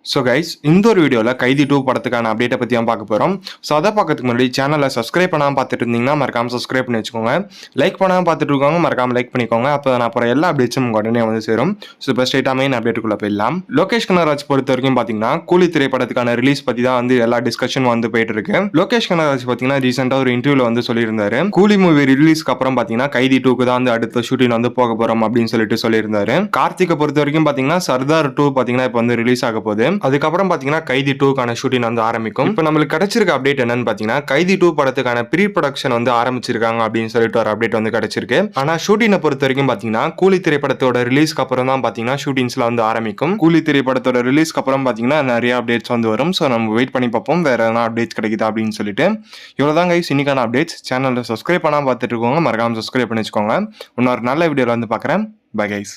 So guys, இந்த ஒரு வீடியோவில் கைதி 2 படத்துக்கான அப்டேட்டை பற்றி தான் பார்க்க போகிறோம். ஸோ அதை பார்க்கறதுக்கு முன்னாடி சேனலை சப்ஸ்கிரைப் பண்ணாமல் பார்த்துட்டு இருந்தீங்கன்னா மறக்காமல் சப்ஸ்கிரைப் பண்ணி வச்சுக்கோங்க. லைக் பண்ணாமல் பார்த்துட்டு இருக்கவங்க மறக்காமல் லைக் பண்ணிக்கோங்க. அப்போ நான் அப்புறம் எல்லா அப்டேட்ஸும் உங்கள் உடனே வந்து சேரும். ஸோ இப்போ ஸ்ட்ரெயிட்டாக மெயின் அப்டேட்டுக்குள்ளே போயிடலாம். லோகேஷ் கனகராஜ் பொறுத்த வரைக்கும் பார்த்தீங்கன்னா கூலி திரைப்படத்துக்கான ரிலீஸ் பற்றி தான் வந்து எல்லா டிஸ்கஷன் வந்து போயிட்டு இருக்கு. லோகேஷ் கனகராஜ் பார்த்தீங்கன்னா ரீசெண்டாக ஒரு இன்டர்வியூவில் வந்து சொல்லியிருந்தாரு, கூலி மூவி ரிலீஸ்க்கு அப்புறம் பார்த்தீங்கன்னா கைதி 2க்கு தான் வந்து அடுத்த ஷூட்டிங் வந்து போக போகிறோம் அப்படின்னு சொல்லியிருந்தாரு. கார்த்திகை பொறுத்த வரைக்கும் பார்த்தீங்கன்னா சர்தார் 2 பார்த்தீங்கன்னா இப்போ வந்து ரிலீஸ் ஆக போகுது. அதுக்கப்புறம் பார்த்தீங்கன்னா கைதி 2க்கான ஷூட்டிங் வந்து ஆரம்பிக்கும். இப்போ நம்மளுக்கு கிடைச்சிருக்க அப்டேட் என்னன்னு பார்த்தீங்கன்னா கைதி 2 படத்துக்கான ப்ரீ ப்ரொடக்ஷன் வந்து ஆரம்பிச்சிருக்காங்க அப்படின்னு சொல்லிட்டு ஒரு அப்டேட் வந்து கிடைச்சிருக்கு. ஆனால் ஷூட்டிங்கை பொறுத்த வரைக்கும் பார்த்தீங்கன்னா கூலி திரைப்படத்தோட ரிலீஸ்க்கு அப்புறம் தான் பார்த்தீங்கன்னா ஷூட்டிங்ஸ்ல வந்து ஆரம்பிக்கும். கூலி திரைப்படத்தோட ரிலீஸ்க்கு அப்புறம் பார்த்தீங்கன்னா நிறைய அப்டேட்ஸ் வந்து வரும். ஸோ நம்ம வெயிட் பண்ணி பார்ப்போம் வேற எதனா அப்டேட்ஸ் கிடைக்குதா அப்படின்னு சொல்லிட்டு. இவ்வளோதான் கைஸ் இன்னைக்கான அப்டேட்ஸ். சேனலில் சப்ஸ்கிரைப் பண்ணாமல் பார்த்துட்டு இருக்கோங்க, மறக்காம சப்ஸ்கிரைப் பண்ணி வச்சுக்கோங்க. இன்னொரு நல்ல வீடியோவில் வந்து பார்க்குறேன். Bye guys.